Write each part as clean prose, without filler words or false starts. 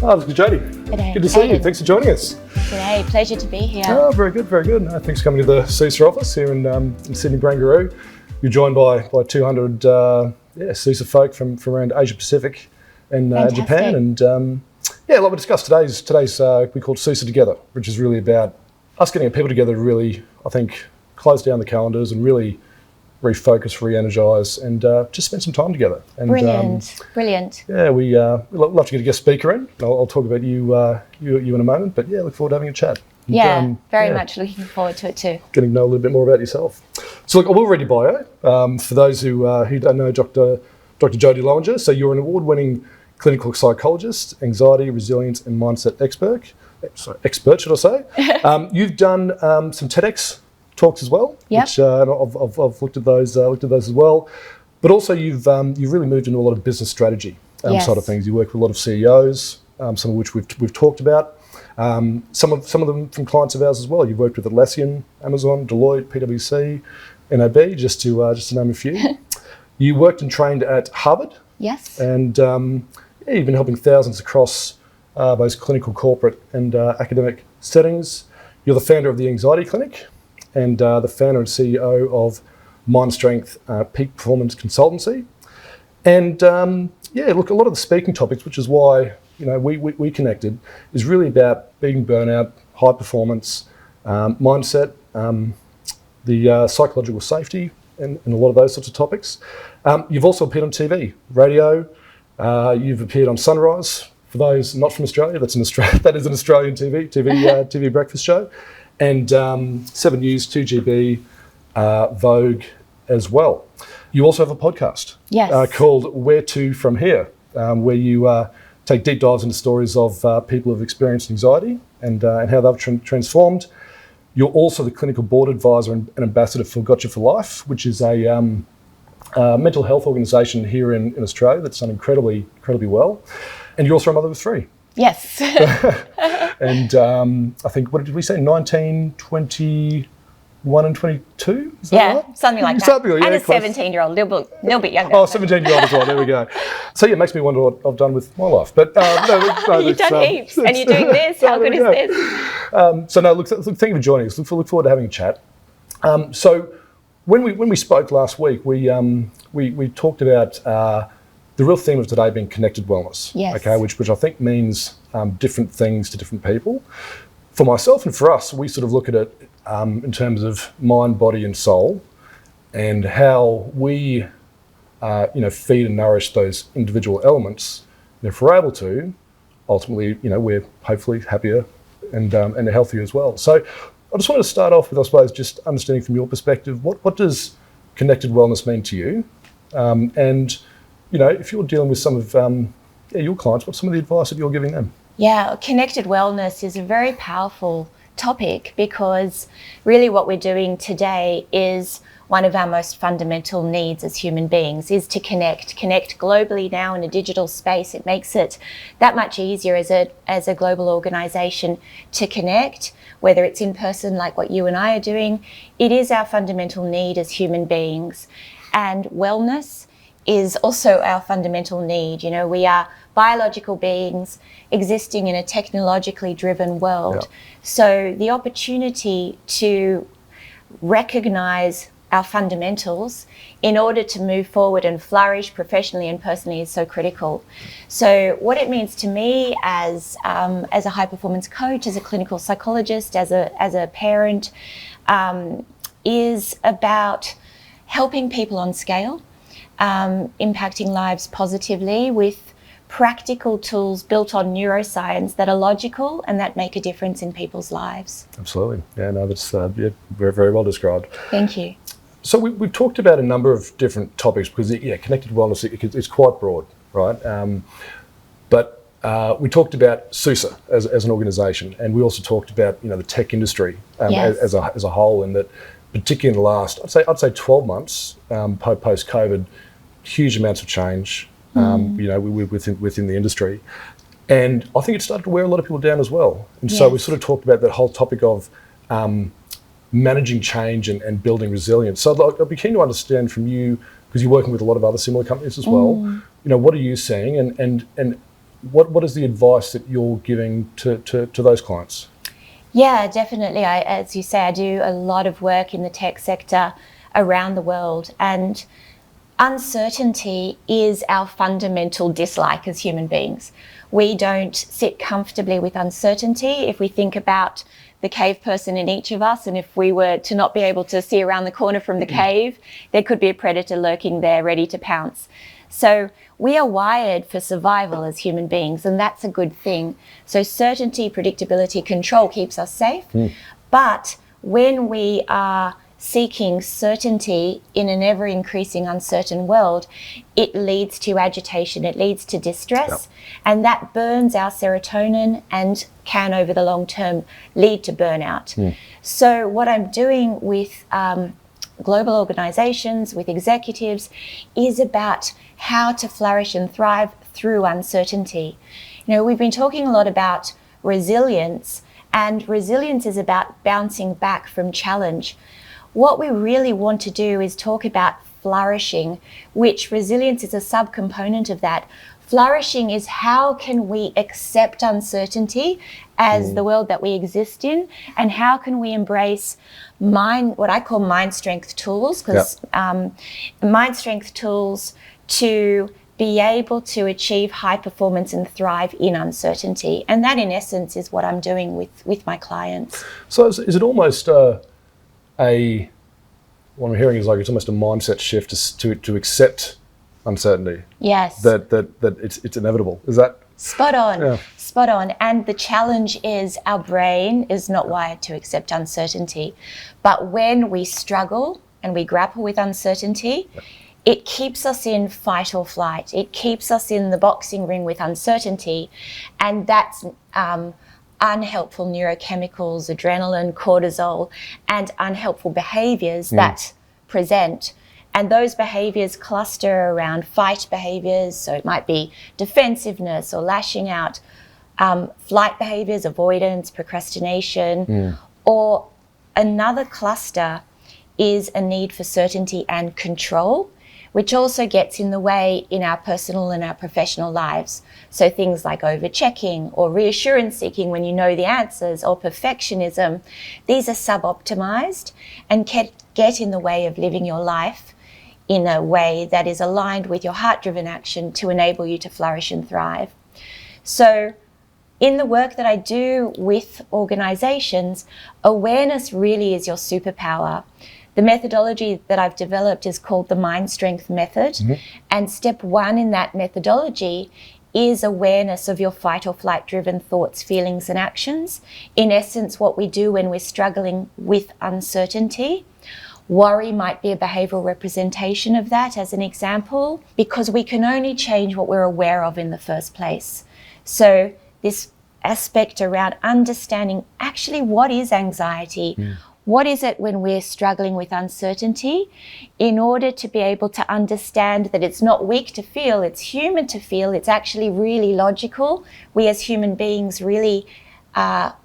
Oh, Dr Jodie. G'day. Good to see you. Thanks for joining us. G'day, pleasure to be here. Oh, very good, very good. Thanks for coming to the SUSE office here in Sydney, Barangaroo. You're joined by 200 SUSE folk from around Asia Pacific and Japan. And a lot we discussed today's we called SUSE Together, which is really about us getting people together to really, I think, close down the calendars and really refocus, re-energise, and just spend some time together. And, Brilliant. Yeah, we'd love to get a guest speaker in. I'll talk about you in a moment, but yeah, look forward to having a chat. And, very much looking forward to it too. Getting to know a little bit more about yourself. So look, I will read your bio. For those who don't know Dr Jodie Lowinger, so you're an award-winning clinical psychologist, anxiety, resilience, and mindset expert, should I say. You've done some TEDx talks as well, which I've looked at those as well. But also you've really moved into a lot of business strategy side of things. You work with a lot of CEOs, some of which we've talked about. Some of them from clients of ours as well. You've worked with Atlassian, Amazon, Deloitte, PwC, NAB, just to name a few. You worked and trained at Harvard. Yes. And you've been helping thousands across both clinical, corporate, and academic settings. You're the founder of the Anxiety Clinic and the founder and CEO of Mind Strength Peak Performance Consultancy. And look, a lot of the speaking topics, which is why we connected, is really about beating burnout, high performance, mindset, the psychological safety, and a lot of those sorts of topics. You've also appeared on TV, radio. You've appeared on Sunrise. For those not from Australia, that is an Australian TV breakfast show. And 7 News, 2GB, Vogue as well. You also have a podcast called Where To From Here, where you take deep dives into stories of people who've experienced anxiety and how they've transformed. You're also the clinical board advisor and ambassador for Gotcha for Life, which is a mental health organisation here in Australia that's done incredibly well. And you're also a mother of three. Yes. And I think, what did we say, 19, 21 and 22? Is that right? Something like that. And a 17-year-old, a little bit younger. Oh, 17-year-old as well, there we go. So it makes me wonder what I've done with my life. But no, you've done heaps, and you're doing this. How good is this? Thank you for joining us. Look forward to having a chat. So when we spoke last week, we talked about the real theme of today being connected wellness. Yes. Okay, which I think means different things to different people. For myself and for us, we sort of look at it in terms of mind, body, and soul, and how we, feed and nourish those individual elements. And if we're able to, ultimately, we're hopefully happier and healthier as well. So I just wanted to start off with, I suppose, just understanding from your perspective, what does connected wellness mean to you? And if you're dealing with some of your clients, what's some of the advice that you're giving them? Yeah, connected wellness is a very powerful topic because really what we're doing today is one of our most fundamental needs as human beings is to connect globally now in a digital space. It makes it that much easier as a global organisation to connect, whether it's in person like what you and I are doing. It is our fundamental need as human beings, and wellness is also our fundamental need. We are biological beings existing in a technologically driven world. Yeah. So the opportunity to recognise our fundamentals in order to move forward and flourish professionally and personally is so critical. So what it means to me as a high performance coach, as a clinical psychologist, as a parent, is about helping people on scale, impacting lives positively with practical tools built on neuroscience that are logical and that make a difference in people's lives. Absolutely. Yeah, no, that's very, very well described. Thank you. So we've talked about a number of different topics because, connected wellness is quite broad, right? But we talked about SUSE as an organisation, and we also talked about, the tech industry as a whole, and that particularly in the last, I'd say 12 months, post-COVID, huge amounts of change, within the industry. And I think it started to wear a lot of people down as well. And so we sort of talked about that whole topic of managing change and building resilience. So I'd be keen to understand from you, because you're working with a lot of other similar companies as well, what are you seeing? And what is the advice that you're giving to those clients? Yeah, definitely. As you say, I do a lot of work in the tech sector around the world, and uncertainty is our fundamental dislike as human beings. We don't sit comfortably with uncertainty. If we think about the cave person in each of us, and if we were to not be able to see around the corner from the cave, there could be a predator lurking there ready to pounce. So we are wired for survival as human beings, and that's a good thing. So certainty, predictability, control keeps us safe. But when we are seeking certainty in an ever-increasing uncertain world, it leads to agitation, it leads to distress, and that burns our serotonin and can, over the long term, lead to burnout. So what I'm doing with global organizations, with executives, is about how to flourish and thrive through uncertainty. You know, we've been talking a lot about resilience, and resilience is about bouncing back from challenge. What we really want to do is talk about flourishing, which resilience is a subcomponent of that. Flourishing is how can we accept uncertainty as the world that we exist in, and how can we embrace what I call mind strength tools, because mind strength tools to be able to achieve high performance and thrive in uncertainty. And that, in essence, is what I'm doing with my clients. So is it almost what I'm hearing is like it's almost a mindset shift to accept uncertainty? Yes. That it's inevitable. Is that? Spot on. Yeah. Spot on. And the challenge is our brain is not wired to accept uncertainty. But when we struggle and we grapple with uncertainty, it keeps us in fight or flight. It keeps us in the boxing ring with uncertainty. And that's unhelpful neurochemicals, adrenaline, cortisol, and unhelpful behaviors that present. And those behaviors cluster around fight behaviors. So it might be defensiveness or lashing out, flight behaviors, avoidance, procrastination, or another cluster is a need for certainty and control, which also gets in the way in our personal and our professional lives. So things like over-checking or reassurance seeking when you know the answers, or perfectionism, these are sub-optimized and can get in the way of living your life in a way that is aligned with your heart-driven action to enable you to flourish and thrive. So in the work that I do with organizations, awareness really is your superpower. The methodology that I've developed is called the Mind Strength Method. And step one in that methodology is awareness of your fight or flight driven thoughts, feelings, and actions. In essence, what we do when we're struggling with uncertainty. Worry might be a behavioral representation of that, as an example, because we can only change what we're aware of in the first place. So this aspect around understanding actually what is anxiety, what is it when we're struggling with uncertainty, in order to be able to understand that it's not weak to feel, it's human to feel, it's actually really logical. We as human beings really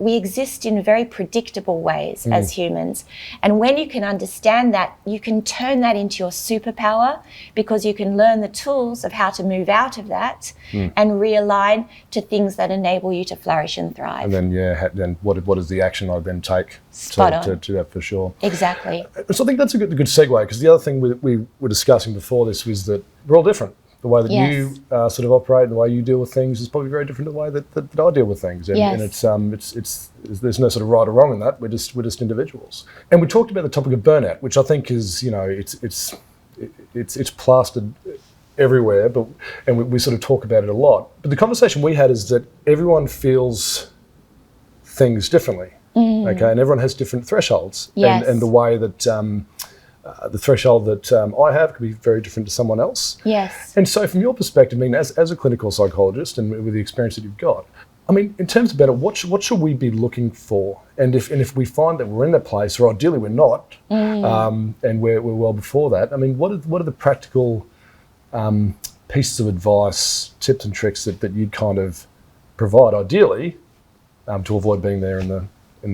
we exist in very predictable ways as humans. And when you can understand that, you can turn that into your superpower, because you can learn the tools of how to move out of that and realign to things that enable you to flourish and thrive. And then, then what is the action I then take to do that, for sure? Exactly. So I think that's a good segue, because the other thing we were discussing before this was that we're all different. The way that you sort of operate, the way you deal with things is probably very different to the way that I deal with things. And, and it's there's no sort of right or wrong in that. We're just individuals. And we talked about the topic of burnout, which I think is, you know, it's plastered everywhere, and we sort of talk about it a lot. But the conversation we had is that everyone feels things differently. Okay, and everyone has different thresholds. And the way that the threshold that I have could be very different to someone else. Yes. And so from your perspective, I mean, as a clinical psychologist and with the experience that you've got, I mean, in terms of better, what should we be looking for? And if we find that we're in that place, or ideally we're not, and we're well before that, I mean, what are the practical pieces of advice, tips and tricks that you'd kind of provide, ideally, to avoid being there in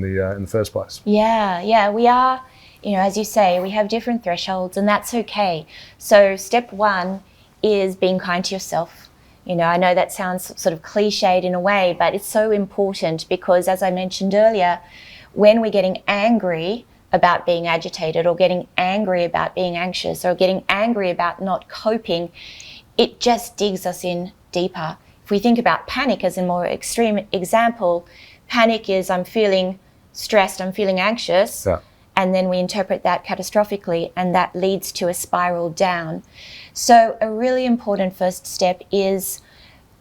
the first place? Yeah, we are. You know, as you say, we have different thresholds, and that's okay. So step one is being kind to yourself. You know, I know that sounds sort of cliched in a way, but it's so important because, as I mentioned earlier, when we're getting angry about being agitated or getting angry about being anxious or getting angry about not coping, it just digs us in deeper. If we think about panic as a more extreme example, panic is I'm feeling stressed, I'm feeling anxious, and then we interpret that catastrophically, and that leads to a spiral down. So a really important first step is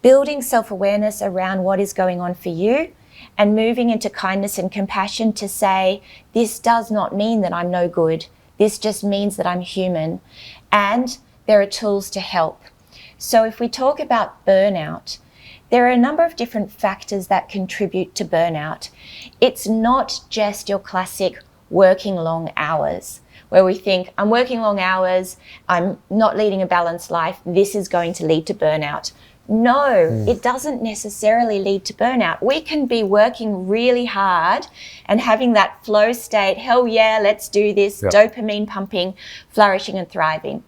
building self-awareness around what is going on for you and moving into kindness and compassion to say, this does not mean that I'm no good. This just means that I'm human, and there are tools to help. So if we talk about burnout, there are a number of different factors that contribute to burnout. It's not just your classic working long hours, where we think, I'm working long hours, I'm not leading a balanced life, this is going to lead to burnout. No, it doesn't necessarily lead to burnout. We can be working really hard and having that flow state, hell yeah, let's do this, dopamine pumping, flourishing and thriving.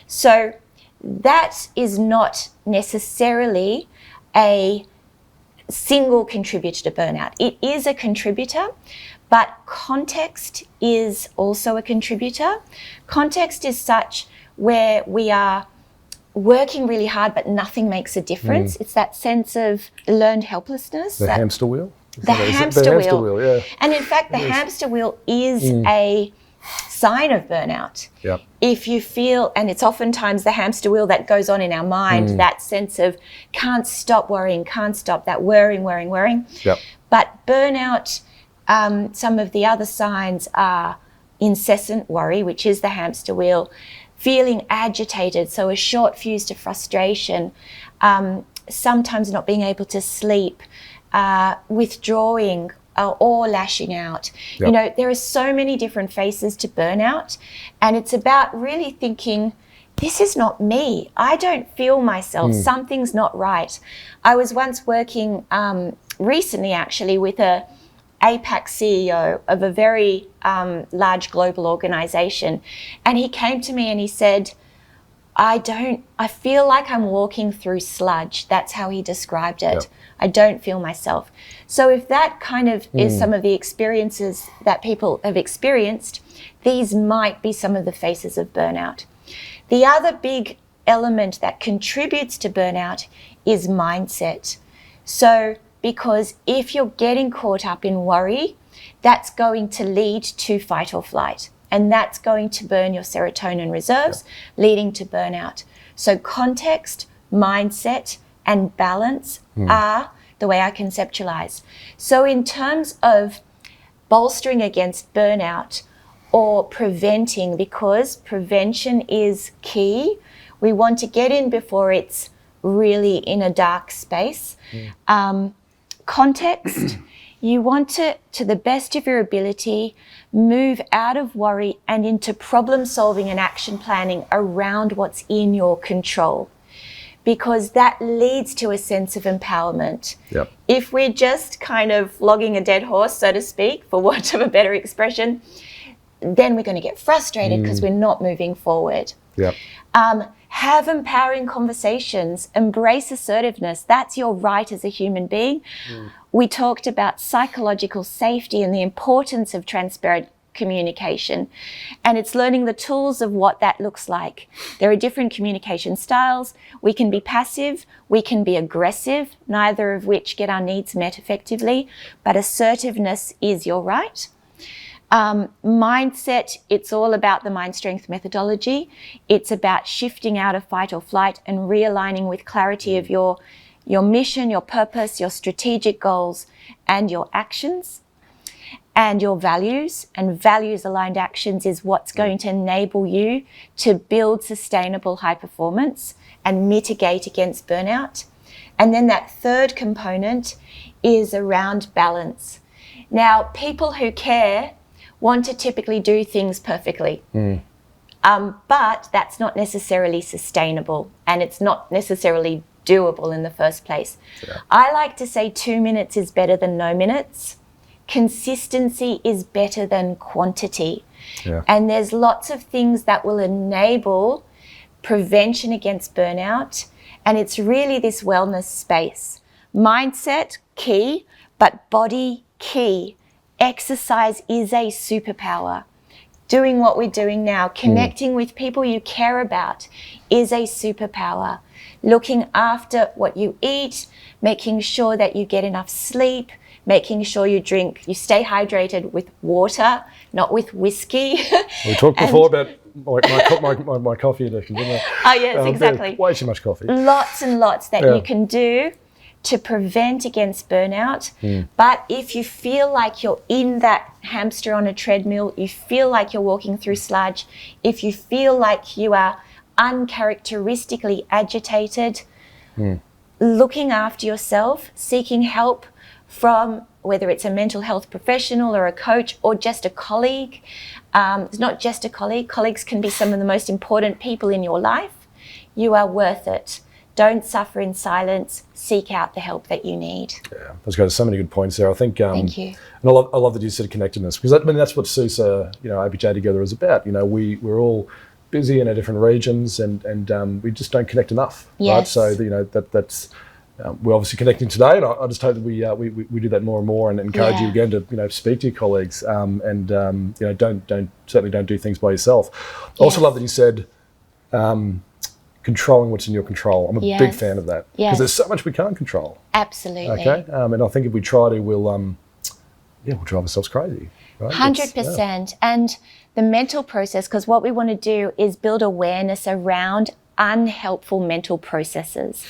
So that is not necessarily a single contributor to burnout. It is a contributor, but context is also a contributor. Context is such where we are working really hard, but nothing makes a difference. It's that sense of learned helplessness. The hamster wheel? The hamster wheel. Yeah. And in fact, the hamster wheel is a sign of burnout. Yep. If you feel, and it's oftentimes the hamster wheel that goes on in our mind, that sense of can't stop worrying, can't stop, that worrying. Yep. But burnout, some of the other signs are incessant worry, which is the hamster wheel, feeling agitated, so a short fuse to frustration, sometimes not being able to sleep, withdrawing or lashing out. Yep. You know, there are so many different faces to burnout, and it's about really thinking, this is not me. I don't feel myself. Something's not right. I was once working recently actually with a APAC CEO of a very large global organization. And he came to me and he said, I feel like I'm walking through sludge. That's how he described it. Yep. I don't feel myself. So if that kind of is some of the experiences that people have experienced, these might be some of the faces of burnout. The other big element that contributes to burnout is mindset. So because if you're getting caught up in worry, that's going to lead to fight or flight. And that's going to burn your serotonin reserves, leading to burnout. So context, mindset, and balance are the way I conceptualize. So in terms of bolstering against burnout or preventing, because prevention is key, we want to get in before it's really in a dark space. Context, you want to the best of your ability, move out of worry and into problem solving and action planning around what's in your control, because that leads to a sense of empowerment. Yep. If we're just kind of flogging a dead horse, so to speak, for want of a better expression, then we're going to get frustrated because we're not moving forward. Yep. Have empowering conversations, embrace assertiveness. That's your right as a human being. We talked about psychological safety and the importance of transparent communication, and it's learning the tools of what that looks like. There are different communication styles. We can be passive, we can be aggressive, neither of which get our needs met effectively, but assertiveness is your right. Mindset, it's all about the mind strength methodology. It's about shifting out of fight or flight and realigning with clarity of your mission, your purpose, your strategic goals, and your actions and your values. And values aligned actions is what's going to enable you to build sustainable high performance and mitigate against burnout. And then that third component is around balance. Now, people who care want to typically do things perfectly. But that's not necessarily sustainable, and it's not necessarily doable in the first place. Yeah. I like to say 2 minutes is better than no minutes. Consistency is better than quantity. Yeah. And there's lots of things that will enable prevention against burnout, and it's really this wellness space. Mindset, key, but body, key. Exercise is a superpower. Doing what we're doing now, connecting with people you care about is a superpower. Looking after what you eat, making sure that you get enough sleep, making sure you stay hydrated with water, not with whiskey. We talked before about my coffee addiction, didn't we? Oh, yes, exactly. Way too much coffee. Lots and lots that you can do to prevent against burnout. But if you feel like you're in that hamster on a treadmill, you feel like you're walking through sludge, if you feel like you are uncharacteristically agitated, looking after yourself, seeking help from whether it's a mental health professional or a coach or just a colleague. It's not just a colleague. Colleagues can be some of the most important people in your life. You are worth it. Don't suffer in silence. Seek out the help that you need. Yeah, there's got so many good points there. I think. Thank you. And I love that you said connectedness, because that's what SUSE, APJ Together is about. We're all busy in our different regions, and we just don't connect enough. Yes. Right? So that's. We're obviously connecting today, and I just hope that we do that more and more, and encourage you again to speak to your colleagues, and don't do things by yourself. I also love that you said controlling what's in your control. I'm a big fan of that, because there's so much we can't control. Absolutely. Okay, and I think if we try to, we'll drive ourselves crazy. Right? 100%. And the mental process, because what we want to do is build awareness around unhelpful mental processes.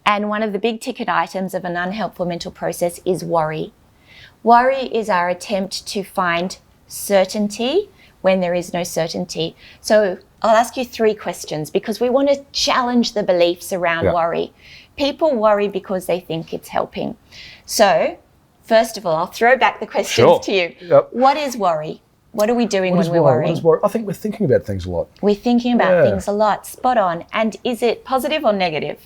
And one of the big ticket items of an unhelpful mental process is worry. Worry is our attempt to find certainty when there is no certainty. So I'll ask you 3 questions, because we want to challenge the beliefs around worry. People worry because they think it's helping. So first of all, I'll throw back the questions to you. Yep. What is worry? What are we doing when we're worrying? What is worry? I think we're thinking about things a lot. We're thinking about things a lot. Spot on. And is it positive or negative?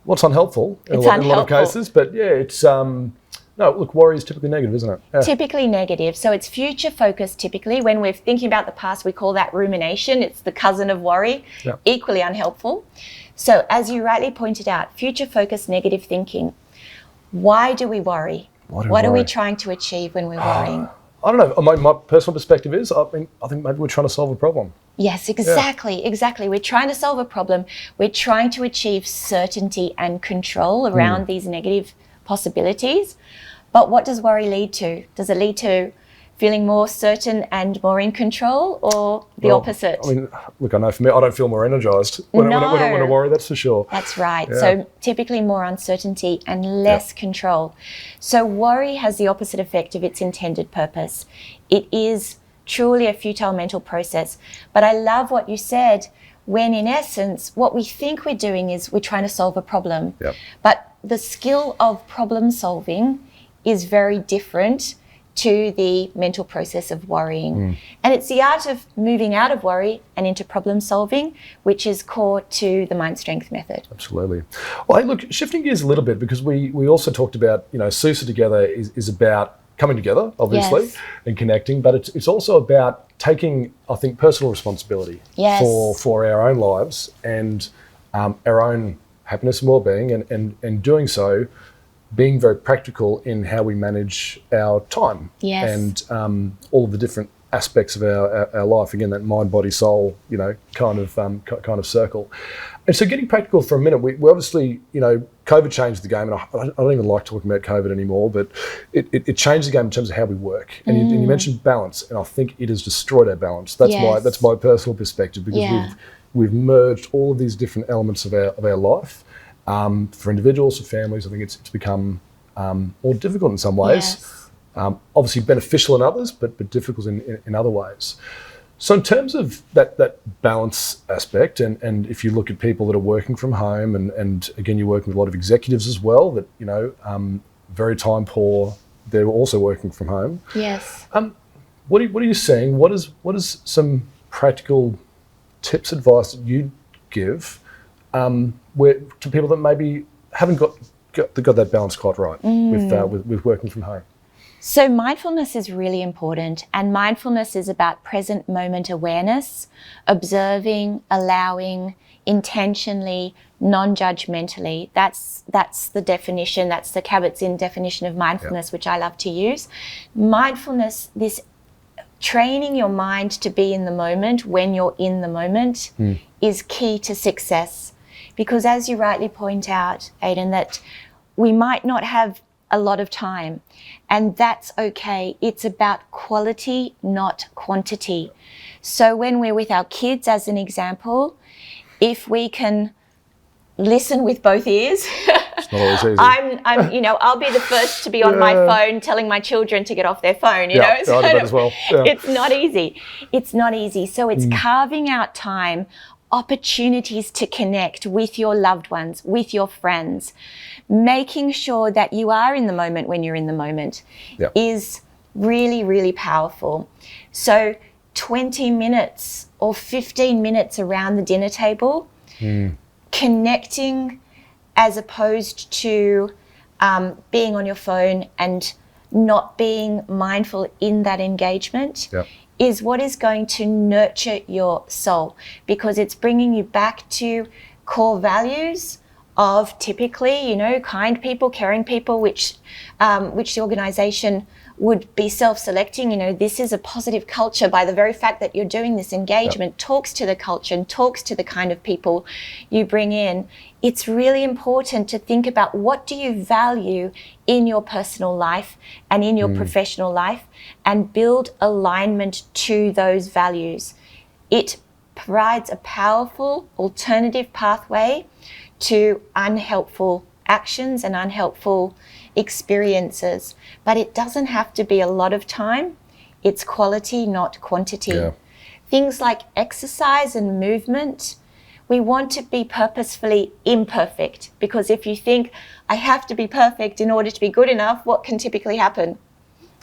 Well, it's unhelpful in a lot of cases, but it's worry is typically negative, isn't it? Yeah. Typically negative. So it's future focused typically. When we're thinking about the past, we call that rumination. It's the cousin of worry, equally unhelpful. So as you rightly pointed out, future focused negative thinking. Why do we worry? What are we trying to achieve when we're worrying? I don't know. My personal perspective is, I think maybe we're trying to solve a problem. Yes, exactly. We're trying to solve a problem. We're trying to achieve certainty and control around these negative possibilities. But what does worry lead to? Does it lead to feeling more certain and more in control, or the opposite? I mean, look, I know for me, I don't feel more energised when I worry, that's for sure. That's right. Yeah. So typically more uncertainty and less control. So worry has the opposite effect of its intended purpose. It is truly a futile mental process. But I love what you said, when in essence, what we think we're doing is we're trying to solve a problem. Yep. But the skill of problem solving is very different to the mental process of worrying. And it's the art of moving out of worry and into problem solving, which is core to the mind strength method. Absolutely. Well, hey, look, shifting gears a little bit, because we also talked about, SUSE Together is about coming together, obviously, and connecting, but it's also about taking, I think, personal responsibility for our own lives and our own happiness and well-being, and doing so, being very practical in how we manage our time and all of the different aspects of our life. Again, that mind, body, soul, kind of circle. And so, getting practical for a minute, we obviously, COVID changed the game, and I don't even like talking about COVID anymore, but it changed the game in terms of how we work. And you mentioned balance, and I think it has destroyed our balance. That's my personal perspective, because we've merged all of these different elements of our life. For individuals, for families, I think it's become more difficult in some ways. Obviously beneficial in others, but difficult in other ways. So in terms of that balance aspect, and if you look at people that are working from home, and again, you're working with a lot of executives as well that, very time poor, they're also working from home. Yes. What are you seeing? What is some practical tips, advice that you'd give to people that maybe haven't got that balance quite right with working from home? So mindfulness is really important, and mindfulness is about present moment awareness, observing, allowing, intentionally, non-judgmentally. That's the definition, that's the Kabat-Zinn definition of mindfulness, which I love to use. Mindfulness, this training your mind to be in the moment when you're in the moment is key to success. Because as you rightly point out, Aidan, that we might not have a lot of time, and that's okay. It's about quality, not quantity. So when we're with our kids, as an example, if we can listen with both ears, It's not always easy. I'll be the first to be on my phone telling my children to get off their phone, you know. I do that as well. Yeah. It's not easy. It's not easy. So it's carving out time, opportunities to connect with your loved ones, with your friends, making sure that you are in the moment when you're in the moment is really, really powerful. So 20 minutes or 15 minutes around the dinner table, connecting as opposed to being on your phone and not being mindful in that engagement is what is going to nurture your soul, because it's bringing you back to core values of typically, you know, kind people, caring people, which the organisation would be self-selecting. You know, this is a positive culture by the very fact that you're doing this engagement, talks to the culture and talks to the kind of people you bring in. It's really important to think about, what do you value in your personal life and in your professional life, and build alignment to those values. It provides a powerful alternative pathway to unhelpful actions and unhelpful experiences. But it doesn't have to be a lot of time. It's quality, not quantity. Yeah. Things like exercise and movement, we want to be purposefully imperfect, because if you think, I have to be perfect in order to be good enough, what can typically happen?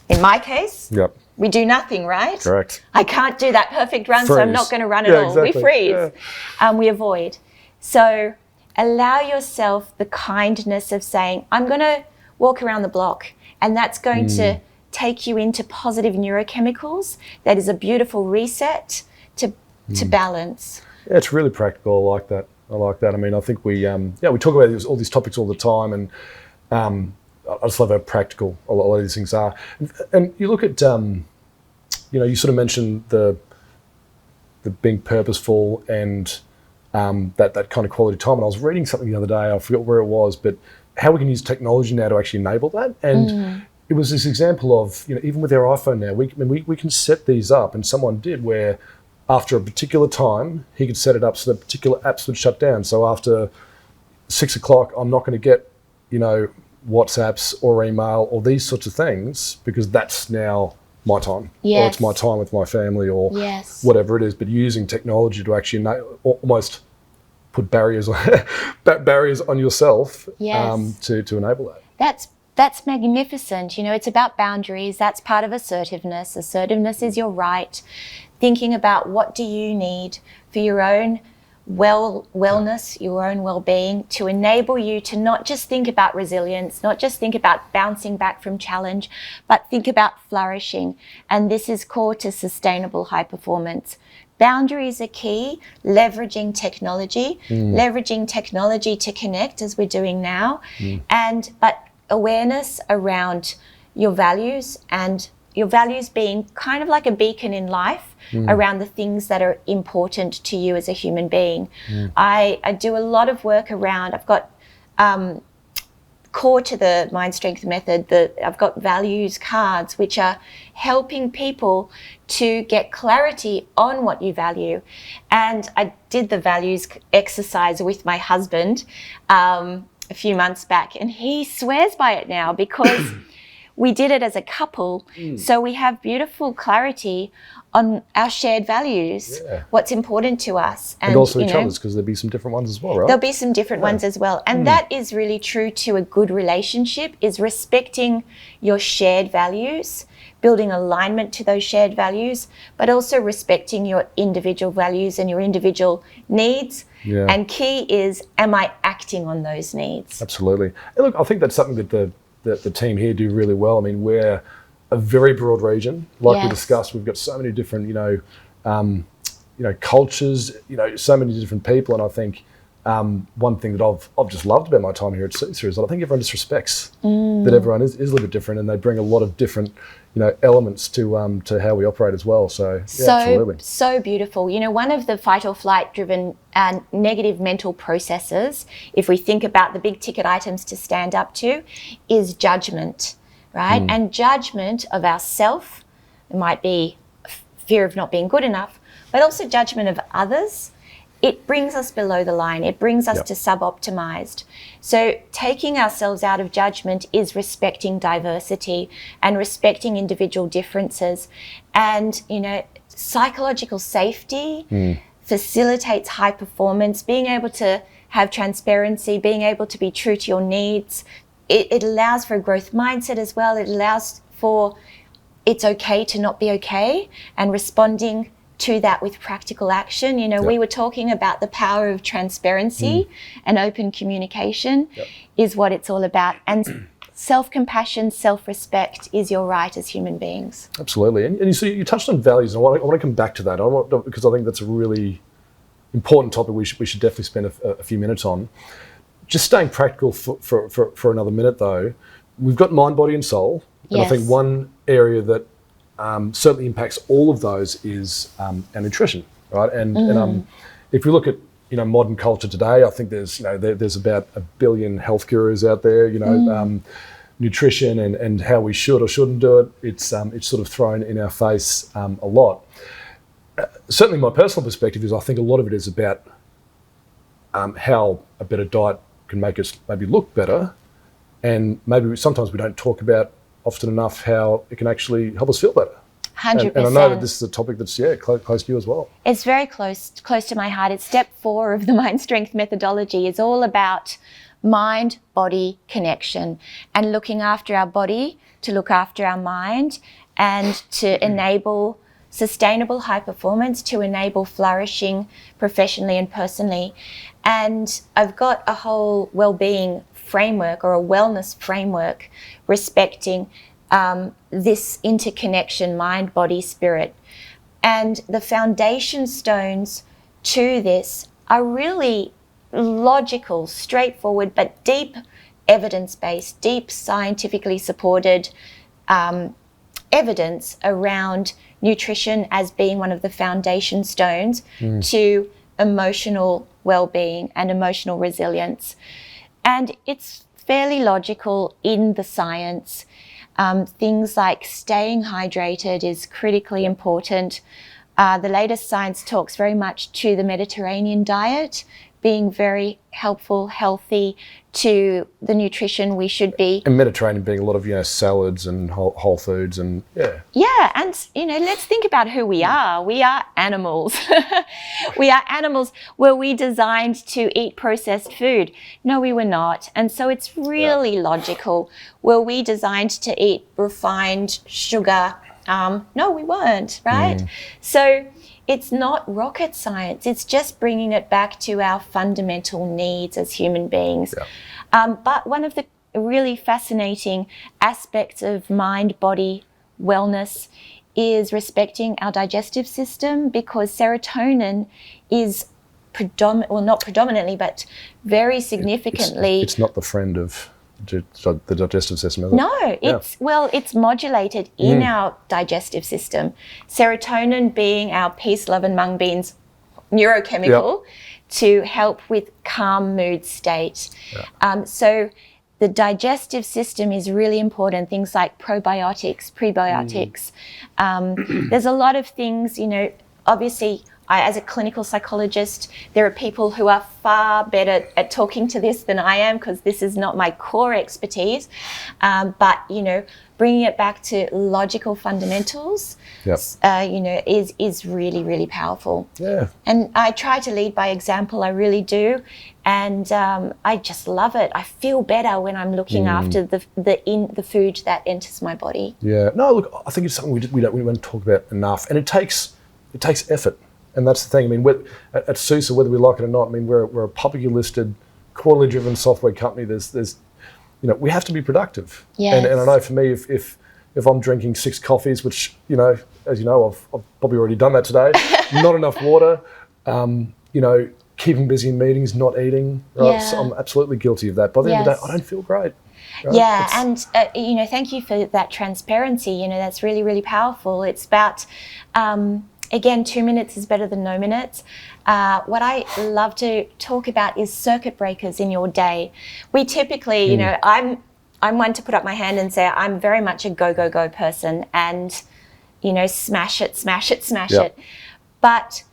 In my case, we do nothing, right? Correct. I can't do that perfect run, so I'm not going to run at all. Exactly. We freeze. We avoid. So allow yourself the kindness of saying, I'm going to walk around the block, and that's going to take you into positive neurochemicals. That is a beautiful reset to balance. Yeah, it's really practical. I like that. I mean, I think we talk about all these topics all the time, and I just love how practical a lot of these things are. And you look at, you sort of mentioned the being purposeful and that kind of quality time. And I was reading something the other day, I forgot where it was, but how we can use technology now to actually enable that. And it was this example of, even with our iPhone now, we can set these up, and someone did, where after a particular time, he could set it up so that particular apps would shut down. So after 6 o'clock, I'm not going to get, WhatsApps or email or these sorts of things, because that's now my time. Yes. Or it's my time with my family, or whatever it is. But using technology to actually almost put barriers on yourself to enable that. That's magnificent. It's about boundaries. That's part of assertiveness. Assertiveness is your right. Thinking about, what do you need for your own wellness, your own well-being, to enable you to not just think about resilience, not just think about bouncing back from challenge, but think about flourishing. And this is core to sustainable high performance. Boundaries are key. Leveraging technology to connect, as we're doing now, but awareness around your values, and your values being kind of like a beacon in life around the things that are important to you as a human being. I do a lot of work around, I've got core to the Mind Strength Method, I've got values cards, which are helping people to get clarity on what you value. And I did the values exercise with my husband a few months back, and he swears by it now, because we did it as a couple. So we have beautiful clarity on our shared values, what's important to us. And also each other's, because there'll be some different ones as well, right? There'll be some different ones as well. And that is really true to a good relationship, is respecting your shared values, building alignment to those shared values, but also respecting your individual values and your individual needs. And key is, am I acting on those needs? Absolutely. And look, I think that's something that the team here do really well. I mean, we're a very broad region. Like we Yes. discussed, we've got so many different, cultures, so many different people. And I think one thing that I've just loved about my time here at SUSE is that I think everyone just respects that everyone is a little bit different, and they bring a lot of different, elements to how we operate as well. So, yeah, absolutely. So beautiful. One of the fight or flight driven negative mental processes, if we think about the big ticket items to stand up to, is judgment, right? And judgment of ourself. It might be fear of not being good enough, but also judgment of others. It brings us below the line. It brings us to suboptimized. So taking ourselves out of judgment is respecting diversity and respecting individual differences. And, psychological safety facilitates high performance, being able to have transparency, being able to be true to your needs. It allows for a growth mindset as well. It allows for it's okay to not be okay, and responding to that with practical action. We were talking about the power of transparency and open communication is what it's all about. And self-compassion, self-respect is your right as human beings. Absolutely. And you touched on values, and I want to come back to that because I think that's a really important topic we should definitely spend a few minutes on. Just staying practical for another minute, though, we've got mind, body and soul. And Yes. I think one area that certainly impacts all of those is our nutrition, right? And if we look at modern culture today, I think there's about 1 billion health gurus out there. Nutrition and how we should or shouldn't do it. It's sort of thrown in our face a lot. Certainly, my personal perspective is I think a lot of it is about how a better diet can make us maybe look better, and maybe sometimes we don't talk about often enough how it can actually help us feel better. 100%. And I know that this is a topic that's close to you as well. It's very close to my heart. It's step 4 of the Mind Strength methodology. It's all about mind-body connection and looking after our body to look after our mind and to enable sustainable high performance, to enable flourishing professionally and personally. And I've got a whole well-being framework or a wellness framework respecting this interconnection, mind, body, spirit. And the foundation stones to this are really logical, straightforward, but deep evidence-based, deep scientifically supported evidence around nutrition as being one of the foundation stones to emotional well-being and emotional resilience. And it's fairly logical in the science. Things like staying hydrated is critically important. The latest science talks very much to the Mediterranean diet being very helpful, healthy to the nutrition we should be. And Mediterranean being a lot of salads and whole foods and Yeah, and let's think about who we are. We are animals. We are animals. Were we designed to eat processed food? No, we were not. And so it's really logical. Were we designed to eat refined sugar? No, we weren't, right? So it's not rocket science. It's just bringing it back to our fundamental needs as human beings. But one of the really fascinating aspects of mind-body wellness is respecting our digestive system, because serotonin is not predominantly, but very significantly. It's not the friend of the digestive system, is it? No, it's modulated in our digestive system. Serotonin being our peace, love and mung beans neurochemical to help with calm mood state. So the digestive system is really important. Things like probiotics, prebiotics. There's a lot of things, obviously, as a clinical psychologist, there are people who are far better at talking to this than I am, because this is not my core expertise. But, bringing it back to logical fundamentals, is really, really powerful. Yeah. And I try to lead by example. I really do. And I just love it. I feel better when I'm looking after the food that enters my body. Yeah. No, look, I think it's something we don't talk about enough, and it takes effort. And that's the thing. I mean, at SUSE, whether we like it or not, I mean, we're a publicly listed, quarterly driven software company. There's we have to be productive. Yes. And I know for me, if if I'm drinking 6 coffees, which, you know, as you know, I've probably already done that today, not enough water, you know, keeping busy in meetings, not eating, right? So I'm absolutely guilty of that. By the end of the day, I don't feel great. Right? Yeah, and, you know, thank you for that transparency. You know, that's really, really powerful. It's about, again, 2 minutes is better than no minutes. What I love to talk about is circuit breakers in your day. We typically, you know, I'm one to put up my hand and say I'm very much a go, go, go person and, you know, smash it, smash it, smash it. But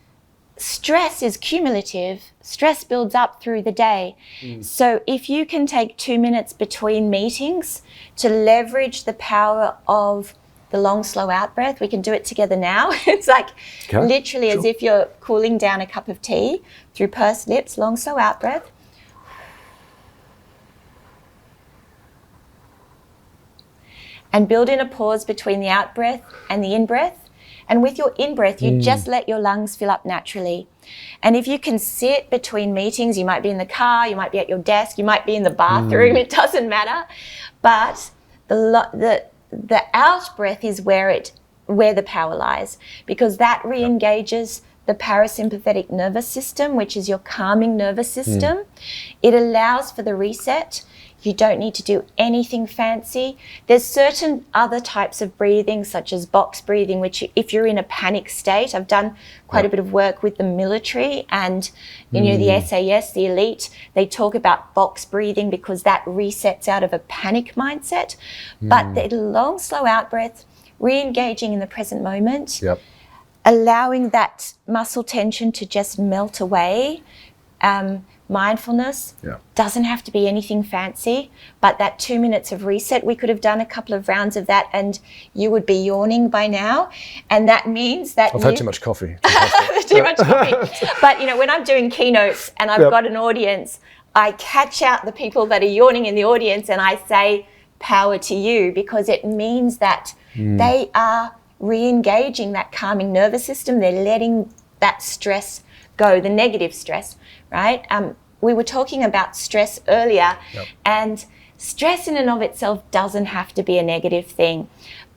stress is cumulative. Stress builds up through the day. So if you can take 2 minutes between meetings to leverage the power of the long, slow out breath, we can do it together now. It's like literally as if you're cooling down a cup of tea through pursed lips, long, slow out breath. And build in a pause between the out breath and the in breath. And with your in-breath, you just let your lungs fill up naturally. And if you can sit between meetings, you might be in the car, you might be at your desk, you might be in the bathroom, it doesn't matter. But the out breath is where the power lies, because that re-engages the parasympathetic nervous system, which is your calming nervous system. It allows for the reset. You don't need to do anything fancy. There's certain other types of breathing, such as box breathing, which if you're in a panic state, I've done quite a bit of work with the military and, you know, the SAS, the elite, they talk about box breathing because that resets out of a panic mindset. But the long, slow out breath, re-engaging in the present moment, allowing that muscle tension to just melt away, mindfulness doesn't have to be anything fancy, but that 2 minutes of reset, we could have done a couple of rounds of that and you would be yawning by now. And that means that I've had too much coffee. Too much coffee. But, you know, when I'm doing keynotes and I've got an audience, I catch out the people that are yawning in the audience and I say, power to you, because it means that they are re-engaging that calming nervous system. They're letting that stress go, the negative stress, right? We were talking about stress earlier, and stress in and of itself doesn't have to be a negative thing.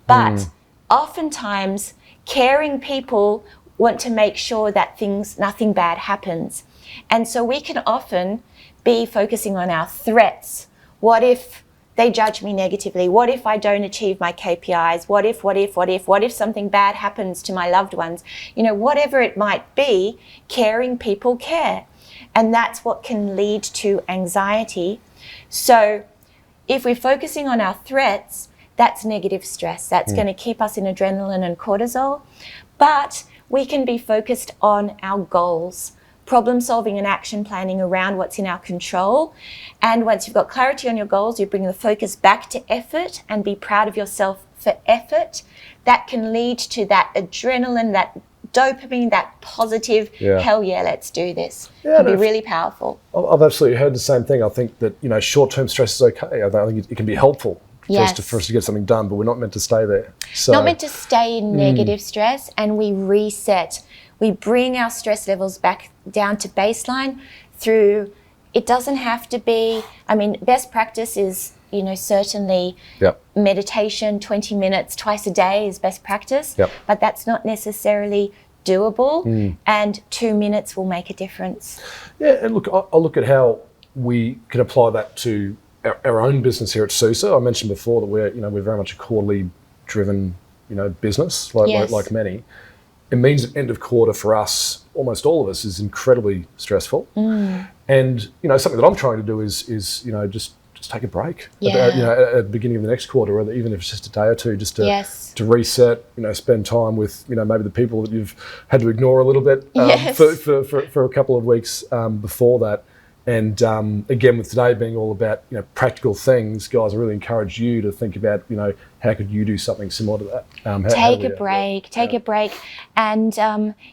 But oftentimes, caring people want to make sure that nothing bad happens. And so we can often be focusing on our threats. What if they judge me negatively? What if I don't achieve my KPIs? What if something bad happens to my loved ones? You know, whatever it might be, caring people care. And that's what can lead to anxiety. So if we're focusing on our threats, that's negative stress. That's going to keep us in adrenaline and cortisol. But we can be focused on our goals, problem solving and action planning around what's in our control. And once you've got clarity on your goals, you bring the focus back to effort and be proud of yourself for effort. That can lead to that adrenaline, that dopamine, that positive, hell yeah, let's do this. It can be really powerful. I've absolutely heard the same thing. I think that, you know, short-term stress is okay. I think it can be helpful for us to get something done, but we're not meant to stay there. So, not meant to stay in negative stress, and we reset. We bring our stress levels back down to baseline through, it doesn't have to be, I mean, best practice is, you know, certainly meditation, 20 minutes twice a day is best practice, but that's not necessarily doable, and 2 minutes will make a difference. Yeah, and look, I'll look at how we can apply that to our own business here at SUSE. I mentioned before that we're very much a quarterly driven, you know, business, like many. It means that end of quarter for us, almost all of us, is incredibly stressful. And, you know, something that I'm trying to do is you know, just take a break at the beginning of the next quarter, or even if it's just a day or two, just to reset, you know, spend time with, you know, maybe the people that you've had to ignore a little bit for a couple of weeks before that. And again, with today being all about, you know, practical things, guys, I really encourage you to think about, you know, how could you do something similar to that? Take a break, and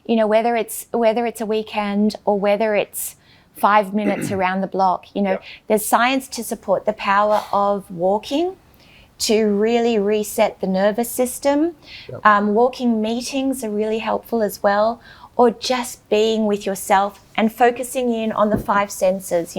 you know, whether it's a weekend or whether it's 5 minutes around the block, you know, there's science to support the power of walking to really reset the nervous system. Walking meetings are really helpful as well. or just being with yourself and focusing in on the 5 senses,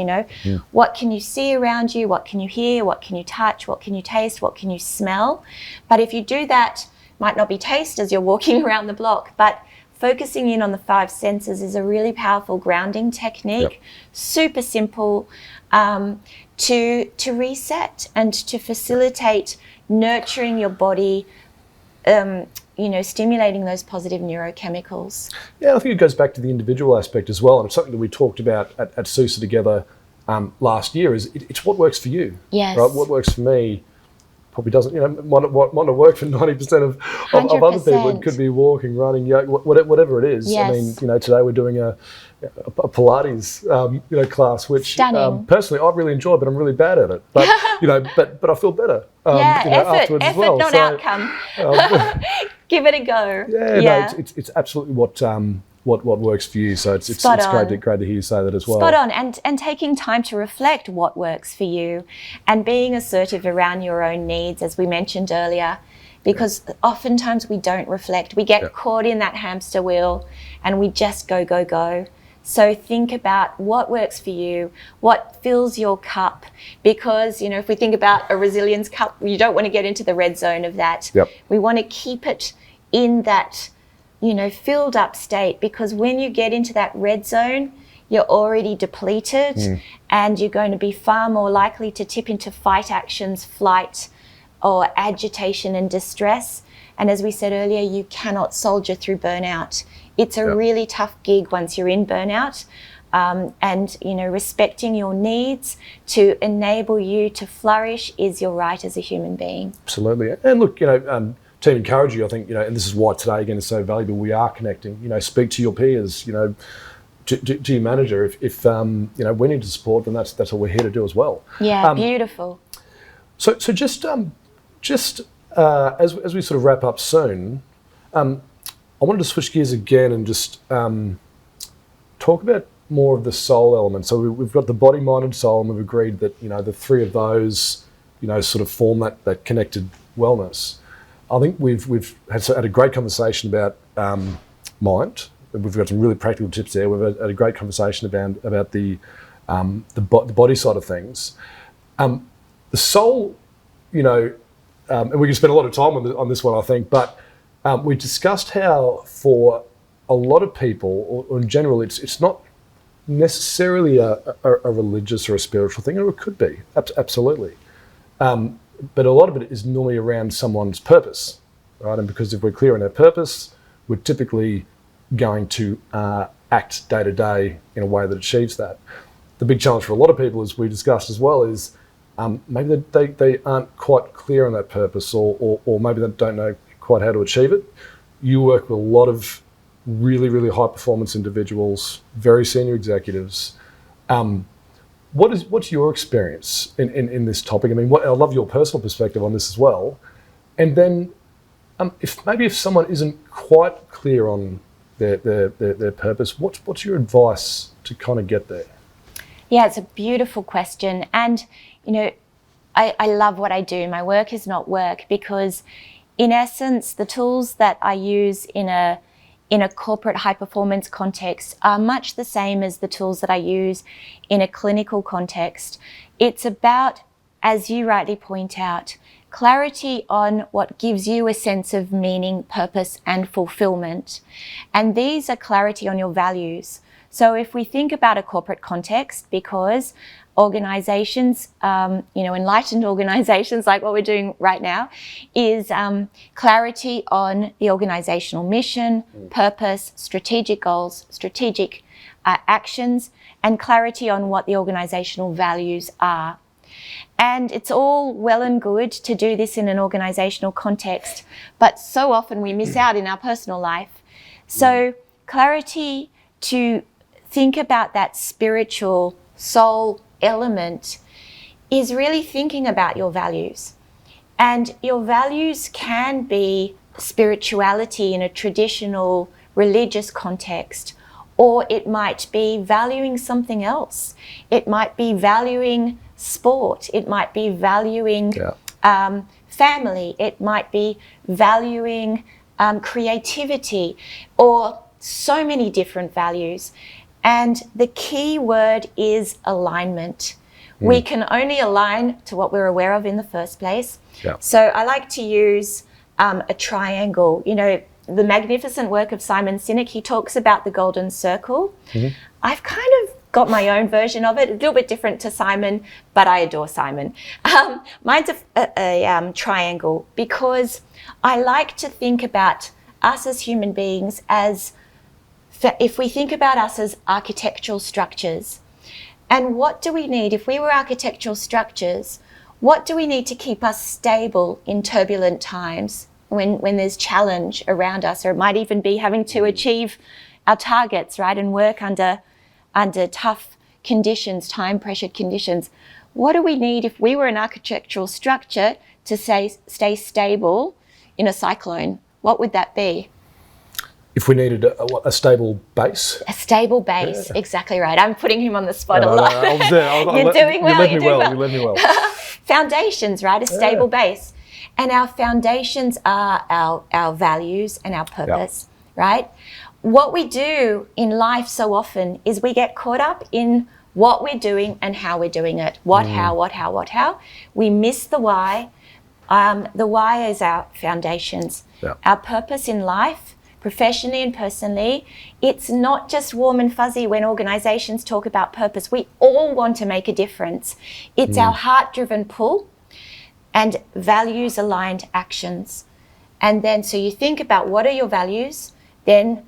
What can you see around you? What can you hear? What can you touch? What can you taste? What can you smell? But if you do that, might not be taste as you're walking around the block, but focusing in on the 5 senses is a really powerful grounding technique. Yep. Super simple to reset and to facilitate nurturing your body, stimulating those positive neurochemicals. Yeah, I think it goes back to the individual aspect as well, and it's something that we talked about at SUSE together last year. It's what works for you. Yes. Right. What works for me probably doesn't. Might not work for 90% of other people. It could be walking, running, yoga, whatever it is. Yes. I mean, today we're doing a Pilates, class, which personally I really enjoy, but I'm really bad at it. But but I feel better. Afterwards as well. Not outcome. Give it a go. Yeah. No, it's absolutely what works for you. So it's great to hear you say that as well. Spot on, and taking time to reflect what works for you, and being assertive around your own needs, as we mentioned earlier. Because oftentimes we don't reflect. We get caught in that hamster wheel, and we just go. So think about what works for you, what fills your cup, because, if we think about a resilience cup, you don't want to get into the red zone of that. Yep. We want to keep it in that, filled up state, because when you get into that red zone, you're already depleted and you're going to be far more likely to tip into fight actions, flight, or agitation and distress. And as we said earlier, you cannot soldier through burnout. It's a really tough gig once you're in burnout, and respecting your needs to enable you to flourish is your right as a human being. Absolutely. And look, to encourage you, I think, and this is why today again is so valuable. We are connecting. Speak to your peers. To your manager. If we need to support, then that's what we're here to do as well. Yeah, beautiful. So just as we sort of wrap up soon, I wanted to switch gears again and just talk about more of the soul element. So we've got the body, mind, and soul, and we've agreed that the 3 of those sort of form that connected wellness. I think we've had a great conversation about mind. We've got some really practical tips there. We've had a great conversation about the body side of things. The soul, and we can spend a lot of time on this one, I think, but we discussed how for a lot of people, or in general, it's not necessarily a religious or a spiritual thing, or it could be, absolutely. But a lot of it is normally around someone's purpose, right? And because if we're clear on our purpose, we're typically going to act day to day in a way that achieves that. The big challenge for a lot of people, as we discussed as well, is maybe they aren't quite clear on that purpose, or maybe they don't know quite how to achieve it. You work with a lot of really, really high performance individuals, very senior executives. What's your experience in this topic? I mean, I love your personal perspective on this as well. And then if someone isn't quite clear on their purpose, what's your advice to kind of get there? Yeah, it's a beautiful question. And, I love what I do. My work is not work, because in essence, the tools that I use in a corporate high performance context are much the same as the tools that I use in a clinical context. It's about, as you rightly point out, clarity on what gives you a sense of meaning, purpose, and fulfillment. And these are clarity on your values. So if we think about a corporate context, because organizations, enlightened organizations like what we're doing right now, is clarity on the organizational mission, purpose, strategic goals, strategic actions, and clarity on what the organizational values are. And it's all well and good to do this in an organizational context, but so often we miss out in our personal life. So clarity to think about that spiritual soul element is really thinking about your values. And your values can be spirituality in a traditional religious context, or it might be valuing something else. It might be valuing sport. It might be valuing family. It might be valuing creativity, or so many different values. And the key word is alignment. We can only align to what we're aware of in the first place. Yeah. So I like to use a triangle. You know, the magnificent work of Simon Sinek, he talks about the golden circle. I've kind of got my own version of it, a little bit different to Simon, but I adore Simon. Mine's a triangle, because I like to think about us as human beings as, if we think about us as architectural structures, and what do we need, if we were architectural structures, what do we need to keep us stable in turbulent times when there's challenge around us, or it might even be having to achieve our targets, right, and work under tough conditions, time-pressured conditions. What do we need if we were an architectural structure to stay stable in a cyclone? What would that be? If we needed a stable base. A stable base, exactly right. I'm putting him on the spot a No, lot. I was there. You're doing well. You led me well. Foundations, right? A stable base. And our foundations are our values and our purpose, right? What we do in life so often is we get caught up in what we're doing and how we're doing it. What, how. We miss the why. The why is our foundations. Yeah. Our purpose in life, professionally and personally, it's not just warm and fuzzy when organizations talk about purpose. We all want to make a difference. It's our heart-driven pull and values-aligned actions. And then, so you think about what are your values, then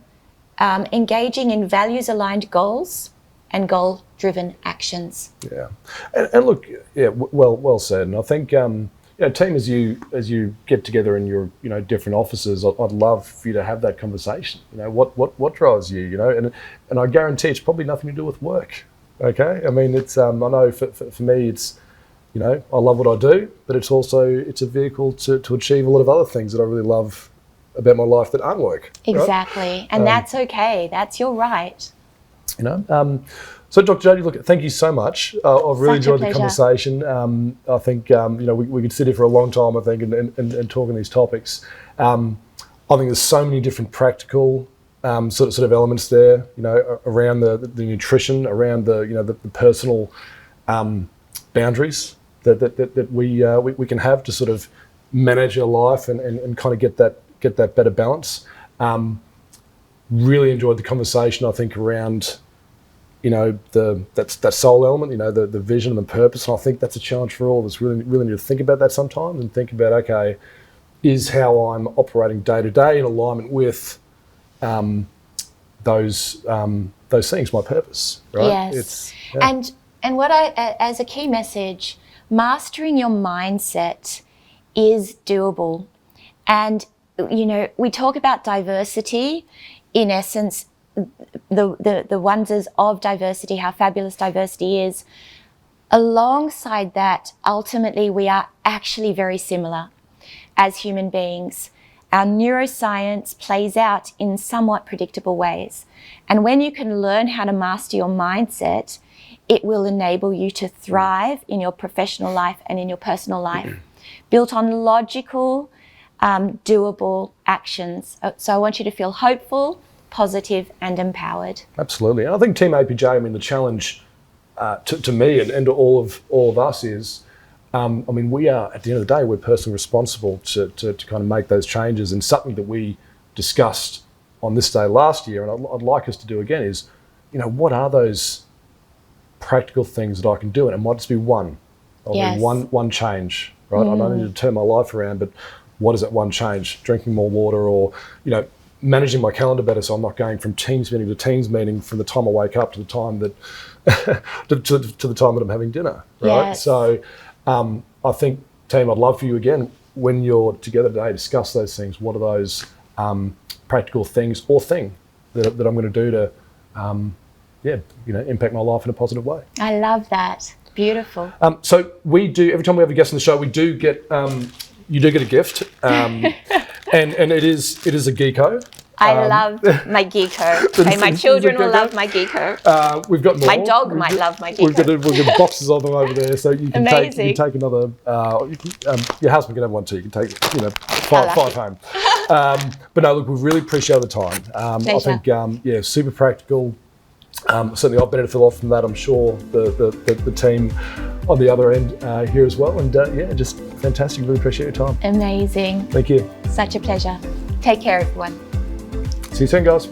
engaging in values-aligned goals and goal-driven actions. Yeah, and look, well said. And I think, team, as you get together in your different offices, I'd love for you to have that conversation. What drives you? And I guarantee it's probably nothing to do with work. Okay, I mean it's I know for me it's I love what I do, but it's a vehicle to achieve a lot of other things that I really love about my life that aren't work. Exactly, right? And that's okay. That's your right. So, Dr. Jodie, look, thank you so much. I've really enjoyed the conversation. I think we could sit here for a long time, I think, and talk on these topics. I think there's so many different practical sort of elements there. Around the nutrition, around the personal boundaries that we can have to sort of manage our life and kind of get that better balance. Really enjoyed the conversation, I think, around that soul element, the vision and the purpose. And I think that's a challenge for all of us. Really need to think about that sometimes and think about, okay, is how I'm operating day to day in alignment with those things, my purpose, right? Yes. And what as a key message, mastering your mindset is doable. And we talk about diversity. In essence, the wonders of diversity, how fabulous diversity is. Alongside that, ultimately, we are actually very similar as human beings. Our neuroscience plays out in somewhat predictable ways. And when you can learn how to master your mindset, it will enable you to thrive in your professional life and in your personal life, built on logical, doable actions. So I want you to feel hopeful, positive and empowered. Absolutely. And I think Team APJ, the challenge to me and to all of us is, we are, at the end of the day, we're personally responsible to kind of make those changes. And something that we discussed on this day last year, and I'd like us to do again, is, what are those practical things that I can do? And it might just be one. One change, right? I don't need to turn my life around, but what is that one change? Drinking more water, or, managing my calendar better, so I'm not going from Teams meeting to Teams meeting from the time I wake up to the time that to the time that I'm having dinner, right? Yes. So I think, team, I'd love for you again, when you're together today, discuss those things. What are those practical things or thing that I'm going to do to impact my life in a positive way? I love that. Beautiful. So we do, every time we have a guest on the show, we do get you do get a gift. And it is a Geeko. I love my Geeko. Okay, my children will love my Geeko. We've got more. My dog might love my Geeko. We've got boxes of them over there, so you can Amazing. take another. Your husband can have one too. You can take 5 home. But no, look, we really appreciate the time. I think, yeah, super practical. Certainly I've benefited a lot from that. I'm sure the team on the other end here as well. And yeah, just fantastic. Really appreciate your time. Amazing. Thank you. Such a pleasure. Take care, everyone. See you soon, guys.